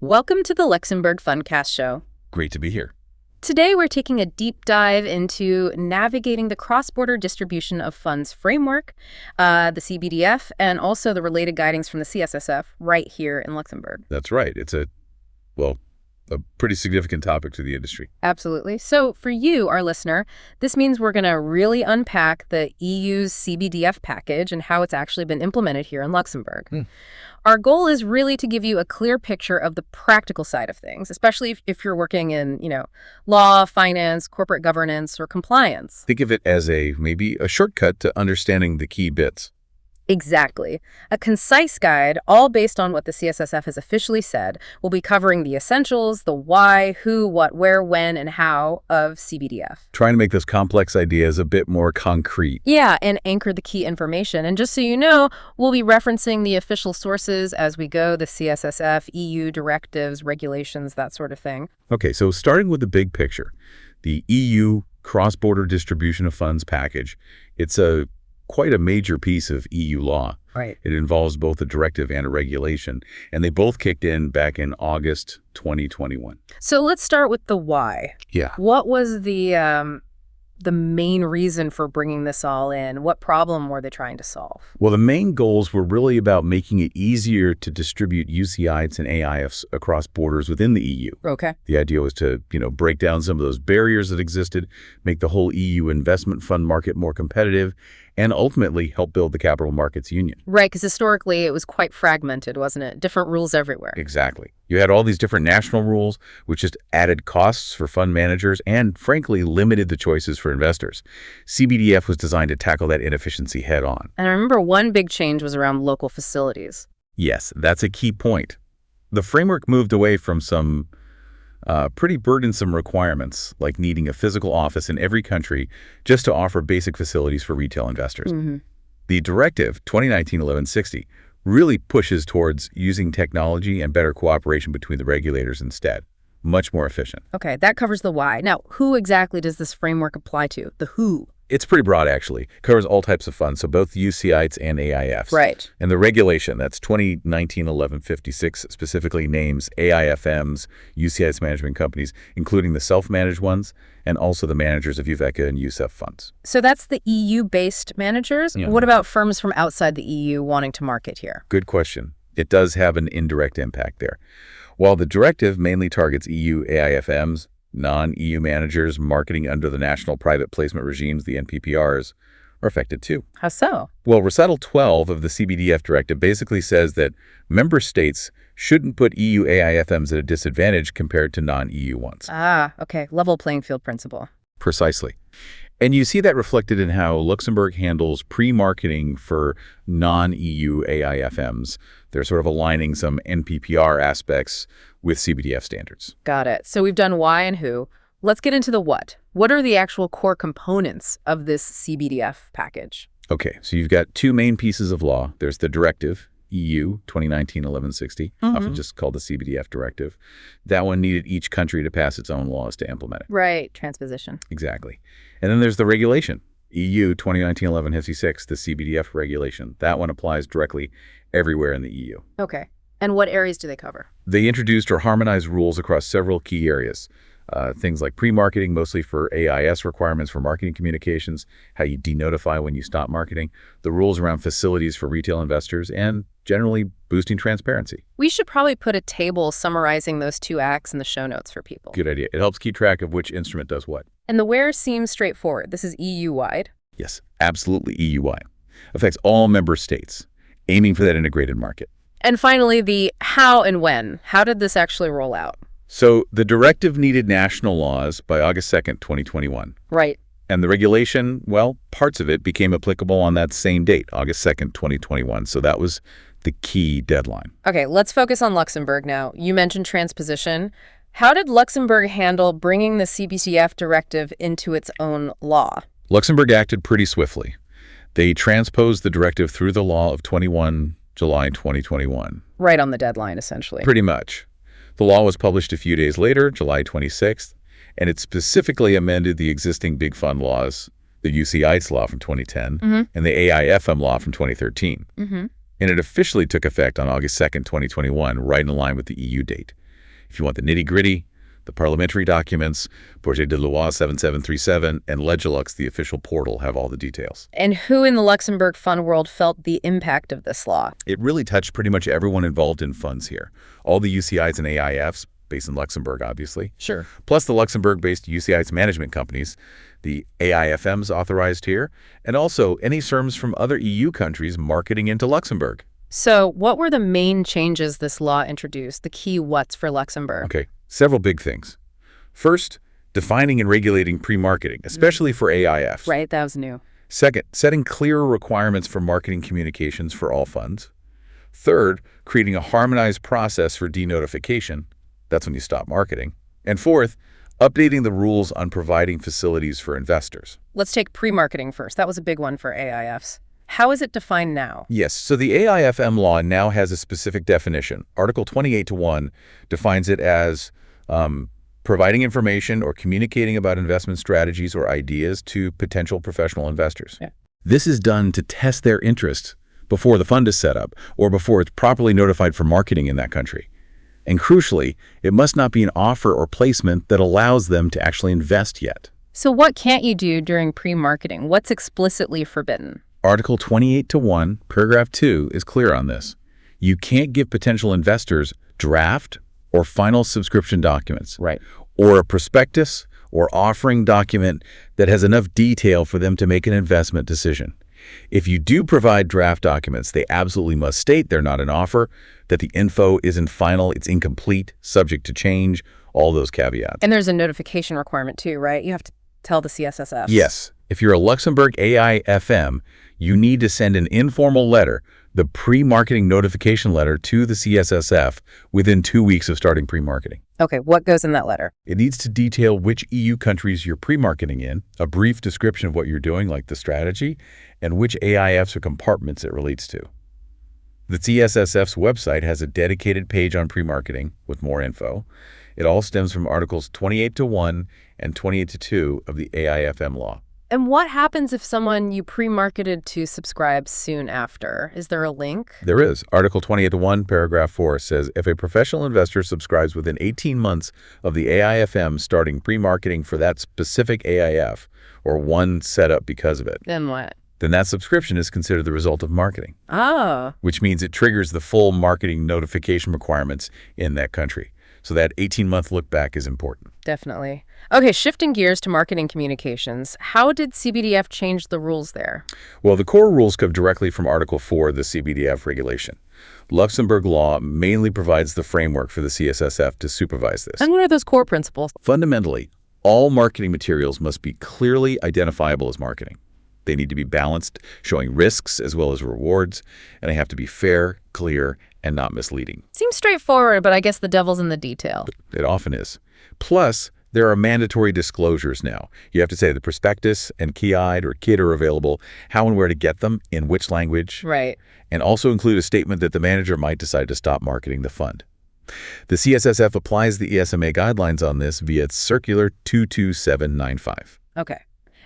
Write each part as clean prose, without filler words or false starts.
Welcome to the Luxembourg Fundcast show. Great to be here. Today, we're taking a deep dive into navigating the cross-border distribution of funds framework, the CBDF, and also the related guidings from the CSSF right here in Luxembourg. That's right. It's a pretty significant topic to the industry. Absolutely. So for you, our listener, this means we're going to really unpack the EU's CBDF package and how it's actually been implemented here in Luxembourg. Our goal is really to give you a clear picture of the practical side of things, especially if you're working in, law, finance, corporate governance, or compliance. Think of it as maybe a shortcut to understanding the key bits. Exactly. A concise guide, all based on what the CSSF has officially said, will be covering the essentials, the why, who, what, where, when, and how of CBDF. Trying to make those complex ideas a bit more concrete. Yeah, and anchor the key information. And just so you know, we'll be referencing the official sources as we go, the CSSF, EU directives, regulations, that sort of thing. Okay, so starting with the big picture, the EU cross-border distribution of funds package, it's quite a major piece of EU law. Right. It involves both a directive and a regulation, and they both kicked in back in August 2021. So let's start with the why. Yeah. What was the main reason for bringing this all in? What problem were they trying to solve? Well, the main goals were really about making it easier to distribute UCITS and AIFs across borders within the EU. Okay. The idea was to, break down some of those barriers that existed, make the whole EU investment fund market more competitive, and ultimately help build the capital markets union. Right, because historically it was quite fragmented, wasn't it? Different rules everywhere. Exactly. You had all these different national rules, which just added costs for fund managers and, frankly, limited the choices for investors. CBDF was designed to tackle that inefficiency head on. And I remember one big change was around local facilities. Yes, that's a key point. The framework moved away from some pretty burdensome requirements, like needing a physical office in every country just to offer basic facilities for retail investors. The directive, 2019-1160, really pushes towards using technology and better cooperation between the regulators instead. Much more efficient. Okay, that covers the why. Now, who exactly does this framework apply to? The who? It's pretty broad, actually. Covers all types of funds, so both UCITS and AIFs. Right. And the regulation, that's 2019-1156, specifically names AIFMs, UCITS management companies, including the self-managed ones, and also the managers of UVECA and USEF funds. So that's the EU-based managers? Yeah. What about firms from outside the EU wanting to market here? Good question. It does have an indirect impact there. While the directive mainly targets EU AIFMs, non-EU managers marketing under the national private placement regimes, the NPPRs, are affected too. How so? Well, Recital 12 of the CBDF directive basically says that member states shouldn't put EU AIFMs at a disadvantage compared to non-EU ones. Ah, okay. Level playing field principle. Precisely. And you see that reflected in how Luxembourg handles pre-marketing for non-EU AIFMs. They're sort of aligning some NPPR aspects with CBDF standards. Got it. So we've done why and who. Let's get into the what. What are the actual core components of this CBDF package? Okay, so you've got two main pieces of law. There's the directive, EU 2019-1160, often just called the CBDF directive. That one needed each country to pass its own laws to implement it. Right, transposition. Exactly. And then there's the regulation, EU 2019-1156, the CBDF regulation. That one applies directly everywhere in the EU. Okay. And what areas do they cover? They introduced or harmonized rules across several key areas. Things like pre-marketing, mostly for AIS requirements for marketing communications, how you denotify when you stop marketing, the rules around facilities for retail investors, and generally boosting transparency. We should probably put a table summarizing those two acts in the show notes for people. Good idea. It helps keep track of which instrument does what. And the where seems straightforward. This is EU-wide. Yes, absolutely EU-wide. Affects all member states, aiming for that integrated market. And finally, the how and when. How did this actually roll out? So the directive needed national laws by August 2nd, 2021. Right. And the regulation, well, parts of it became applicable on that same date, August 2nd, 2021. So that was the key deadline. Okay, let's focus on Luxembourg now. You mentioned transposition. How did Luxembourg handle bringing the CBDF directive into its own law? Luxembourg acted pretty swiftly. They transposed the directive through the law of 21 July 2021. Right on the deadline, essentially. Pretty much. The law was published a few days later, July 26th, and it specifically amended the existing big fund laws, the UCITS law from 2010 and the AIFM law from 2013. And it officially took effect on August 2nd, 2021, right in line with the EU date. If you want the nitty-gritty, the parliamentary documents, Projet de Loi 7737, and Legilux, the official portal, have all the details. And who in the Luxembourg fund world felt the impact of this law? It really touched pretty much everyone involved in funds here. All the UCIs and AIFs, based in Luxembourg, obviously. Sure. Plus the Luxembourg-based UCIs management companies, the AIFMs authorized here, and also any firms from other EU countries marketing into Luxembourg. So what were the main changes this law introduced, the key whats for Luxembourg? Okay, several big things. First, defining and regulating pre-marketing, especially for AIFs. Right, that was new. Second, setting clearer requirements for marketing communications for all funds. Third, creating a harmonized process for denotification. That's when you stop marketing. And fourth, updating the rules on providing facilities for investors. Let's take pre-marketing first. That was a big one for AIFs. How is it defined now? Yes, so the AIFM law now has a specific definition. Article 28(1) defines it as providing information or communicating about investment strategies or ideas to potential professional investors. Yeah. This is done to test their interest before the fund is set up or before it's properly notified for marketing in that country. And crucially, it must not be an offer or placement that allows them to actually invest yet. So what can't you do during pre-marketing? What's explicitly forbidden? Article 28(1), paragraph 2 is clear on this. You can't give potential investors draft or final subscription documents. Right. Or a prospectus or offering document that has enough detail for them to make an investment decision. If you do provide draft documents, they absolutely must state they're not an offer, that the info isn't final, it's incomplete, subject to change, all those caveats. And there's a notification requirement too, right? You have to tell the CSSF. Yes. If you're a Luxembourg AIFM, you need to send an informal letter, the pre-marketing notification letter, to the CSSF within 2 weeks of starting pre-marketing. Okay, what goes in that letter? It needs to detail which EU countries you're pre-marketing in, a brief description of what you're doing, like the strategy, and which AIFs or compartments it relates to. The CSSF's website has a dedicated page on pre-marketing with more info. It all stems from Articles 28(1) and 28(2) of the AIFM law. And what happens if someone you pre-marketed to subscribes soon after? Is there a link? There is. Article 28(1), paragraph 4 says, if a professional investor subscribes within 18 months of the AIFM starting pre-marketing for that specific AIF, or one set up because of it, Then what? then that subscription is considered the result of marketing. Oh. Which means it triggers the full marketing notification requirements in that country. So that 18-month look back is important. Definitely. Okay, shifting gears to marketing communications, how did CBDF change the rules there? Well, the core rules come directly from Article 4 of the CBDF regulation. Luxembourg law mainly provides the framework for the CSSF to supervise this. And what are those core principles? Fundamentally, all marketing materials must be clearly identifiable as marketing. They need to be balanced, showing risks as well as rewards, and they have to be fair, clear, and not misleading. Seems straightforward, but I guess the devil's in the detail. It often is. Plus, there are mandatory disclosures now. You have to say the prospectus and KID or KID are available, how and where to get them, in which language. Right. And also include a statement that the manager might decide to stop marketing the fund. The CSSF applies the ESMA guidelines on this via its Circular 22795. Okay.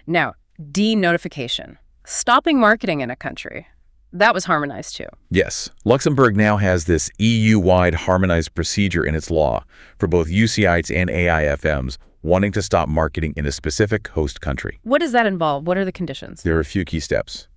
Now, denotification. Stopping marketing in a country. That was harmonized too. Yes. Luxembourg now has this EU-wide harmonized procedure in its law for both UCITES and AIFMs wanting to stop marketing in a specific host country. What does that involve? What are the conditions? There are a few key steps.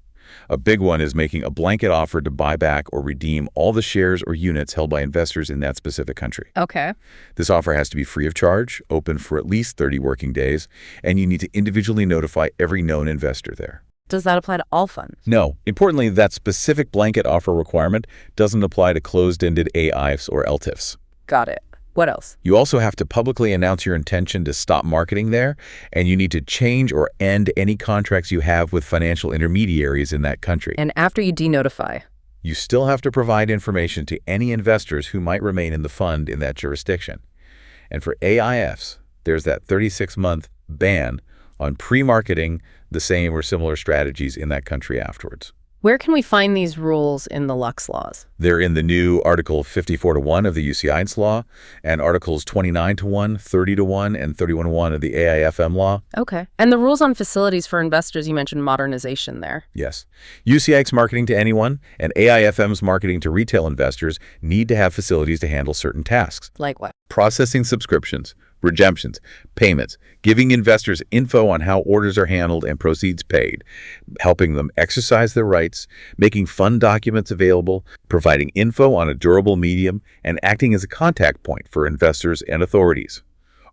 A big one is making a blanket offer to buy back or redeem all the shares or units held by investors in that specific country. Okay. This offer has to be free of charge, open for at least 30 working days, and you need to individually notify every known investor there. Does that apply to all funds? No. Importantly, that specific blanket offer requirement doesn't apply to closed-ended AIFs or LTIFs. Got it. What else? You also have to publicly announce your intention to stop marketing there, and you need to change or end any contracts you have with financial intermediaries in that country. And after you denotify? You still have to provide information to any investors who might remain in the fund in that jurisdiction. And for AIFs, there's that 36-month ban on pre-marketing the same or similar strategies in that country afterwards. Where can we find these rules in the Lux laws? They're in the new Article 54(1) of the UCITES law and Articles 29(1), 30(1), and 31(1) of the AIFM law. Okay. And the rules on facilities for investors, you mentioned modernization there. Yes. UCITES marketing to anyone and AIFM's marketing to retail investors need to have facilities to handle certain tasks. Like what? processing subscriptions, redemptions, payments, giving investors info on how orders are handled and proceeds paid, helping them exercise their rights, making fund documents available, providing info on a durable medium, and acting as a contact point for investors and authorities.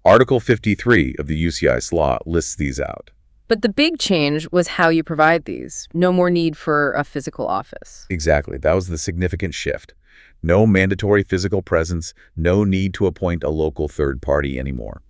Article 53 of the UCI's law lists these out. But the big change was how you provide these. No more need for a physical office. Exactly. That was the significant shift. No mandatory physical presence, no need to appoint a local third party anymore.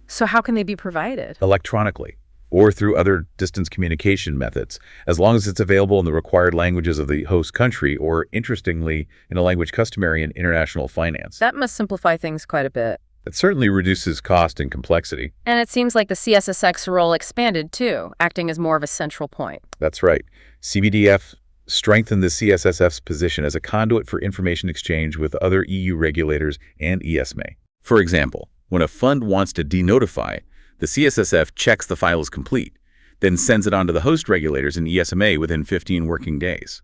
So how can they be provided? Electronically, or through other distance communication methods, as long as it's available in the required languages of the host country, or, interestingly, in a language customary in international finance. That must simplify things quite a bit. It certainly reduces cost and complexity. And it seems like the CSSF's role expanded, too, acting as more of a central point. That's right. CBDF strengthened the CSSF's position as a conduit for information exchange with other EU regulators and ESMA. For example, when a fund wants to denotify, the CSSF checks the file is complete, then sends it on to the host regulators in ESMA within 15 working days.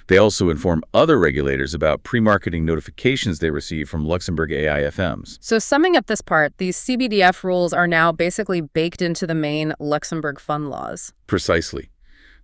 They also inform other regulators about pre-marketing notifications they receive from Luxembourg AIFMs. So summing up this part, these CBDF rules are now basically baked into the main Luxembourg fund laws. Precisely.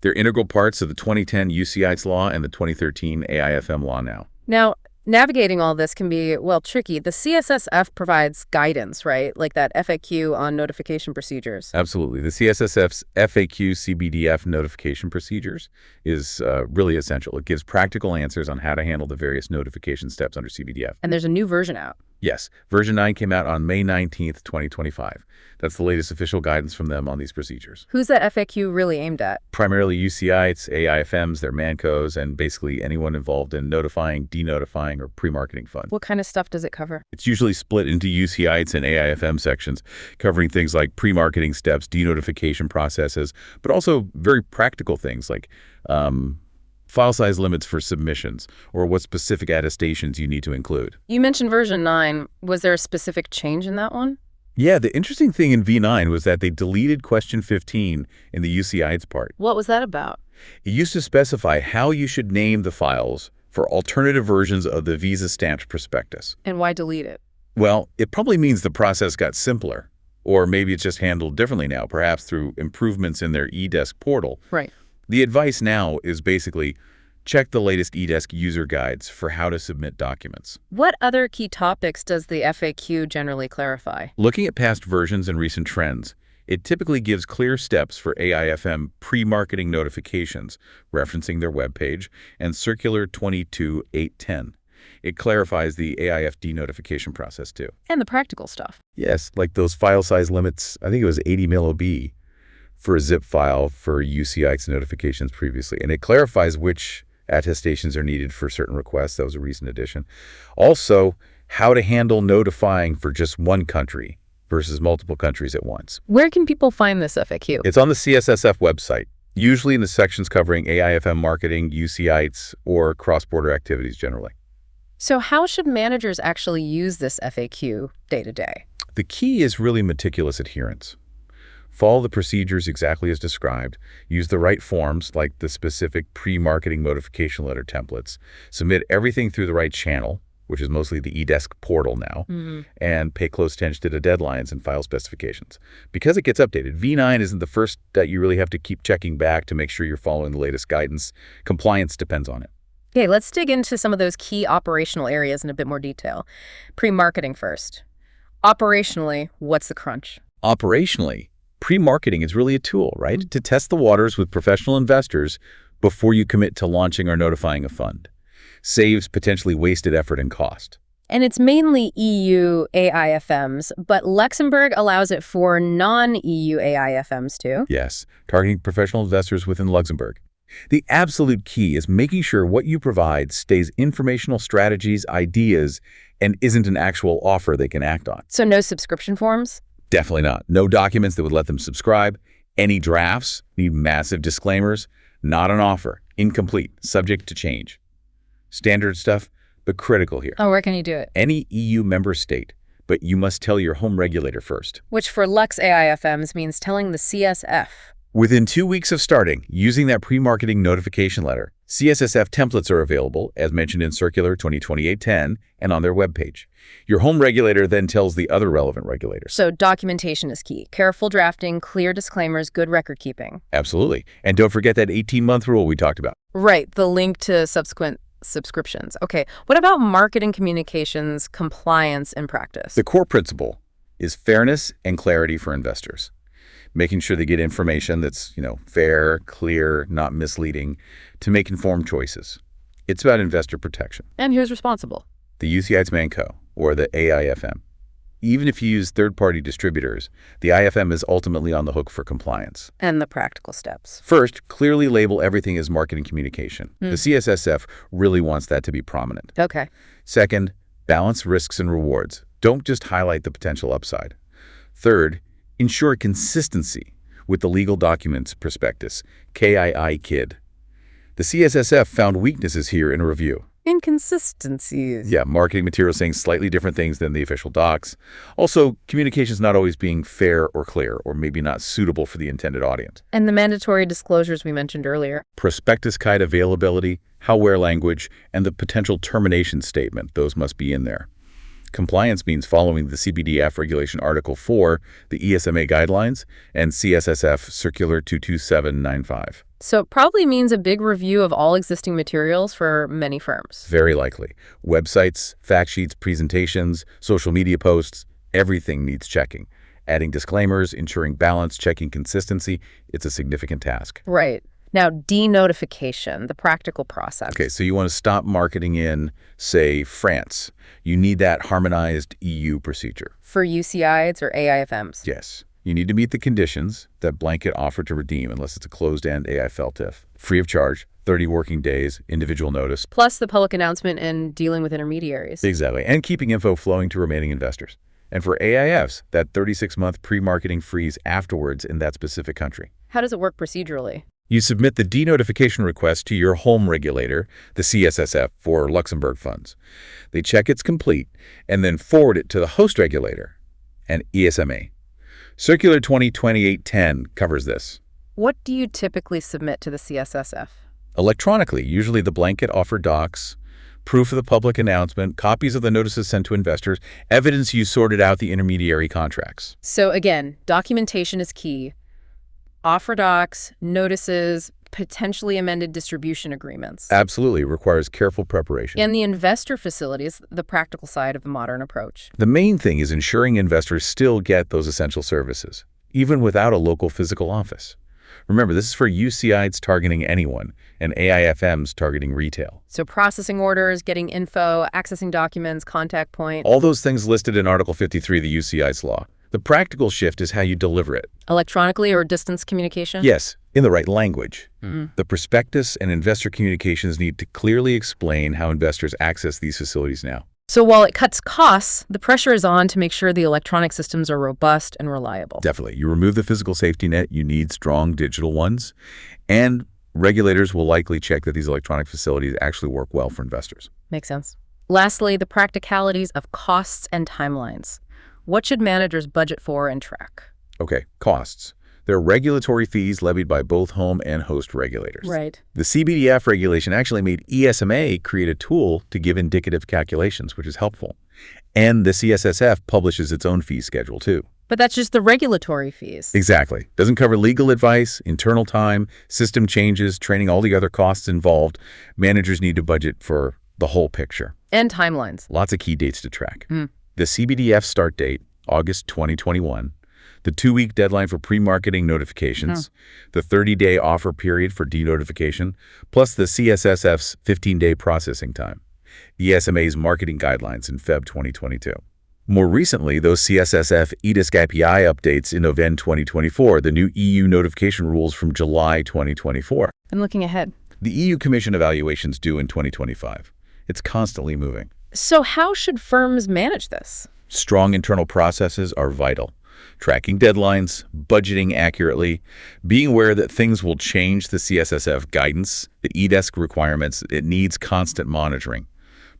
They're integral parts of the 2010 UCITS law and the 2013 AIFM law now. Now, navigating all this can be, well, tricky. The CSSF provides guidance, right? Like that FAQ on notification procedures. Absolutely. The CSSF's FAQ CBDF notification procedures is really essential. It gives practical answers on how to handle the various notification steps under CBDF. And there's a new version out. Yes. Version 9 came out on May 19th, 2025. That's the latest official guidance from them on these procedures. Who's that FAQ really aimed at? Primarily UCITS, AIFMs, their MANCOs, and basically anyone involved in notifying, denotifying, or pre-marketing funds. What kind of stuff does it cover? It's usually split into UCITS and AIFM sections, covering things like pre-marketing steps, denotification processes, but also very practical things like file size limits for submissions, or what specific attestations you need to include. You mentioned version 9. Was there a specific change in that one? Yeah, the interesting thing in V9 was that they deleted question 15 in the UCITS part. What was that about? It used to specify how you should name the files for alternative versions of the Visa stamped prospectus. And why delete it? Well, it probably means the process got simpler, or maybe it's just handled differently now, perhaps through improvements in their eDesk portal. Right. The advice now is basically check the latest eDesk user guides for how to submit documents. What other key topics does the FAQ generally clarify? Looking at past versions and recent trends, it typically gives clear steps for AIFM pre-marketing notifications, referencing their webpage, and Circular 22-810. It clarifies the AIF denotification process, too. And the practical stuff. Yes, like those file size limits, I think it was 80 MB for a zip file for UCITS notifications previously. And it clarifies which attestations are needed for certain requests. That was a recent addition. Also, how to handle notifying for just one country versus multiple countries at once. Where can people find this FAQ? It's on the CSSF website, usually in the sections covering AIFM marketing, UCITS, or cross-border activities generally. So how should managers actually use this FAQ day to day? The key is really meticulous adherence. Follow the procedures exactly as described, use the right forms like the specific pre-marketing notification letter templates, submit everything through the right channel, which is mostly the eDesk portal now, and pay close attention to the deadlines and file specifications. Because it gets updated, V9 isn't the first that you really have to keep checking back to make sure you're following the latest guidance. Compliance depends on it. Okay, let's dig into some of those key operational areas in a bit more detail. Pre-marketing first. Operationally, what's the crunch? Operationally, pre-marketing is really a tool, right? To test the waters with professional investors before you commit to launching or notifying a fund. Saves potentially wasted effort and cost. And it's mainly EU AIFMs, but Luxembourg allows it for non-EU AIFMs too. Yes, targeting professional investors within Luxembourg. The absolute key is making sure what you provide stays informational strategies, ideas, and isn't an actual offer they can act on. So no subscription forms? Definitely not. No documents that would let them subscribe. Any drafts need massive disclaimers. Not an offer. Incomplete. Subject to change. Standard stuff, but critical here. Oh, where can you do it? Any EU member state, but you must tell your home regulator first. Which for Lux AIFMs means telling the CSF. Within 2 weeks of starting, using that pre-marketing notification letter, CSSF templates are available, as mentioned in Circular 2028-10 and on their webpage. Your home regulator then tells the other relevant regulators. So documentation is key. Careful drafting, clear disclaimers, good record keeping. Absolutely. And don't forget that 18-month rule we talked about. Right, the link to subsequent subscriptions. Okay, what about marketing communications, compliance, and practice? The core principle is fairness and clarity for investors, making sure they get information that's, fair, clear, not misleading, to make informed choices. It's about investor protection. And who's responsible? The UCITS Manco, or the AIFM. Even if you use third-party distributors, the IFM is ultimately on the hook for compliance. And the practical steps. First, clearly label everything as marketing communication. The CSSF really wants that to be prominent. Okay. Second, balance risks and rewards. Don't just highlight the potential upside. Third, ensure consistency with the legal documents prospectus, KII KID. The CSSF found weaknesses here in a review. Inconsistencies. Yeah, marketing materials saying slightly different things than the official docs. Also, communications not always being fair or clear, or maybe not suitable for the intended audience. And the mandatory disclosures we mentioned earlier. Prospectus guide availability, how-where language, and the potential termination statement. Those must be in there. Compliance means following the CBDF Regulation Article 4, the ESMA guidelines, and CSSF Circular 22795. So it probably means a big review of all existing materials for many firms. Very likely. Websites, fact sheets, presentations, social media posts, everything needs checking. Adding disclaimers, ensuring balance, checking consistency, it's a significant task. Right. Now, denotification, the practical process. Okay, so you want to stop marketing in, say, France. You need that harmonized EU procedure. For UCIs or AIFMs? Yes. You need to meet the conditions, that blanket offer to redeem, unless it's a closed-end AIFLTIF. Free of charge, 30 working days, individual notice. Plus the public announcement and dealing with intermediaries. Exactly, and keeping info flowing to remaining investors. And for AIFs, that 36-month pre-marketing freeze afterwards in that specific country. How does it work procedurally? You submit the denotification request to your home regulator, the CSSF, for Luxembourg funds. They check it's complete and then forward it to the host regulator, and ESMA. Circular 2028-10 covers this. What do you typically submit to the CSSF? Electronically, usually the blanket offer docs, proof of the public announcement, copies of the notices sent to investors, evidence you sorted out the intermediary contracts. So again, documentation is key. Offer docs, notices, potentially amended distribution agreements. Absolutely, requires careful preparation. And the investor facilities, the practical side of the modern approach. The main thing is ensuring investors still get those essential services, even without a local physical office. Remember, this is for UCIs targeting anyone and AIFMs targeting retail. So processing orders, getting info, accessing documents, contact point. All those things listed in Article 53 of the UCIs law. The practical shift is how you deliver it. Electronically or distance communication? Yes, in the right language. The prospectus and investor communications need to clearly explain how investors access these facilities now. So while it cuts costs, the pressure is on to make sure the electronic systems are robust and reliable. Definitely. You remove the physical safety net, you need strong digital ones, and regulators will likely check that these electronic facilities actually work well for investors. Makes sense. Lastly, the practicalities of costs and timelines. What should managers budget for and track? Okay, costs. There are regulatory fees levied by both home and host regulators. Right. The CBDF regulation actually made ESMA create a tool to give indicative calculations, which is helpful. And the CSSF publishes its own fee schedule, too. But that's just the regulatory fees. Exactly. Doesn't cover legal advice, internal time, system changes, training, all the other costs involved. Managers need to budget for the whole picture. And timelines. Lots of key dates to track. The CBDF start date, August 2021. The 2-week deadline for pre-marketing notifications, the 30-day offer period for denotification, plus the CSSF's 15-day processing time, the ESMA's marketing guidelines in Feb 2022. More recently, those CSSF EDISC API updates in November 2024, the new EU notification rules from July 2024. And looking ahead. The EU Commission evaluation's due in 2025. It's constantly moving. So how should firms manage this? Strong internal processes are vital. Tracking deadlines, budgeting accurately, being aware that things will change the CSSF guidance, the EDISC requirements, it needs constant monitoring.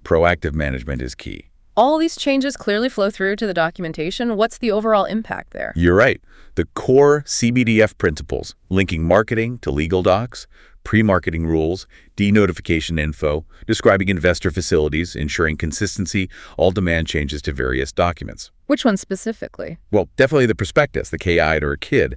Proactive management is key. All these changes clearly flow through to the documentation. What's the overall impact there? You're right. The core CBDF principles, linking marketing to legal docs, pre-marketing rules, de-notification info, describing investor facilities, ensuring consistency, all demand changes to various documents. Which one specifically? Well, definitely the prospectus, the KI'd or a KID,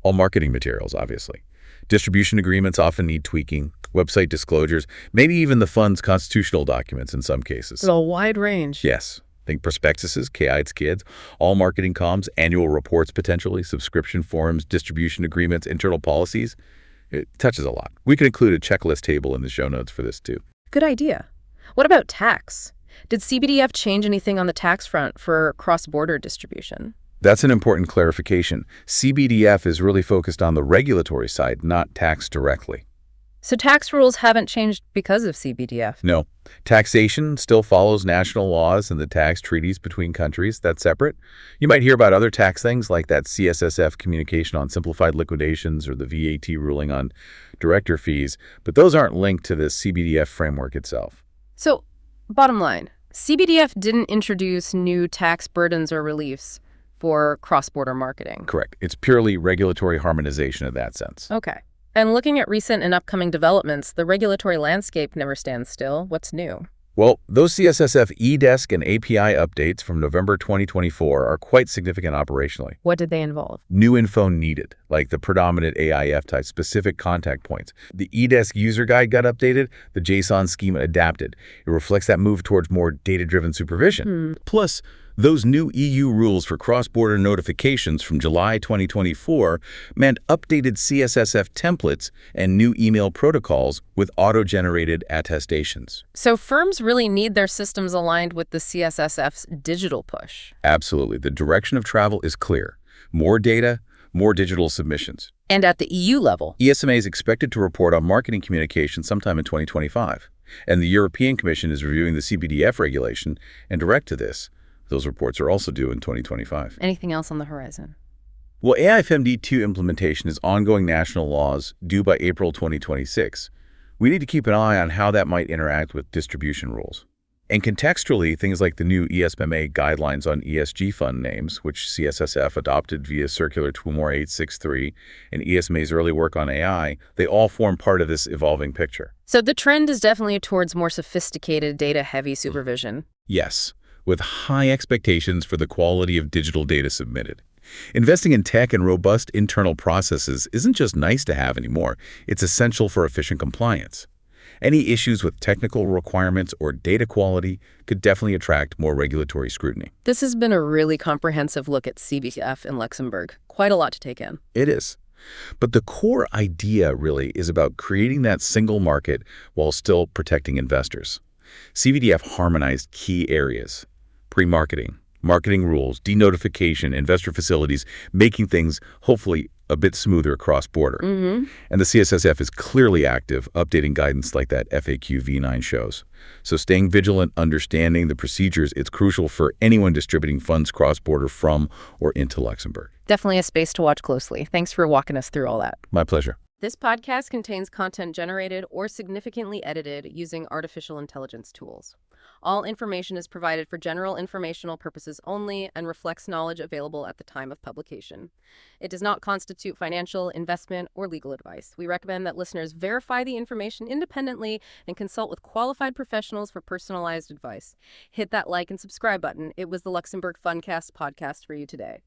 all marketing materials, obviously. Distribution agreements often need tweaking, website disclosures, maybe even the fund's constitutional documents in some cases. It's a wide range. Yes. Think prospectuses, KI'ds, KIDs, all marketing comms, annual reports potentially, subscription forms, distribution agreements, internal policies. It touches a lot. We could include a checklist table in the show notes for this too. Good idea. What about tax? Did CBDF change anything on the tax front for cross-border distribution? That's an important clarification. CBDF is really focused on the regulatory side, not tax directly. So tax rules haven't changed because of CBDF? No. Taxation still follows national laws and the tax treaties between countries. That's separate. You might hear about other tax things like that CSSF communication on simplified liquidations or the VAT ruling on director fees, but those aren't linked to the CBDF framework itself. So, bottom line, CBDF didn't introduce new tax burdens or reliefs for cross-border marketing. Correct. It's purely regulatory harmonization in that sense. Okay. And looking at recent and upcoming developments, the regulatory landscape never stands still. What's new? Well, those CSSF eDesk and API updates from November 2024 are quite significant operationally. What did they involve? New info needed, like the predominant AIF type specific contact points. The eDesk user guide got updated, the JSON schema adapted. It reflects that move towards more data-driven supervision. Plus, those new EU rules for cross-border notifications from July 2024 meant updated CSSF templates and new email protocols with auto-generated attestations. So firms really need their systems aligned with the CSSF's digital push. Absolutely. The direction of travel is clear. More data, more digital submissions. And at the EU level? ESMA is expected to report on marketing communication sometime in 2025. And the European Commission is reviewing the CBDF regulation and direct to this. Those reports are also due in 2025. Anything else on the horizon? Well, AIFMD2 implementation is ongoing national laws due by April 2026. We need to keep an eye on how that might interact with distribution rules. And contextually, things like the new ESMA guidelines on ESG fund names, which CSSF adopted via Circular 24863, and ESMA's early work on AI, they all form part of this evolving picture. So the trend is definitely towards more sophisticated, data-heavy supervision. Yes, with high expectations for the quality of digital data submitted. Investing in tech and robust internal processes isn't just nice to have anymore, it's essential for efficient compliance. Any issues with technical requirements or data quality could definitely attract more regulatory scrutiny. This has been a really comprehensive look at CBDF in Luxembourg. Quite a lot to take in. It is. But the core idea really is about creating that single market while still protecting investors. CBDF harmonized key areas: pre-marketing, marketing rules, de-notification, investor facilities, making things hopefully a bit smoother cross-border. And the CSSF is clearly active, updating guidance like that FAQ V9 shows. So staying vigilant, understanding the procedures, it's crucial for anyone distributing funds cross-border from or into Luxembourg. Definitely a space to watch closely. Thanks for walking us through all that. My pleasure. This podcast contains content generated or significantly edited using artificial intelligence tools. All information is provided for general informational purposes only and reflects knowledge available at the time of publication. It does not constitute financial, investment, or legal advice. We recommend that listeners verify the information independently and consult with qualified professionals for personalized advice. Hit that like and subscribe button. It was the Luxembourg Fundcast podcast for you today.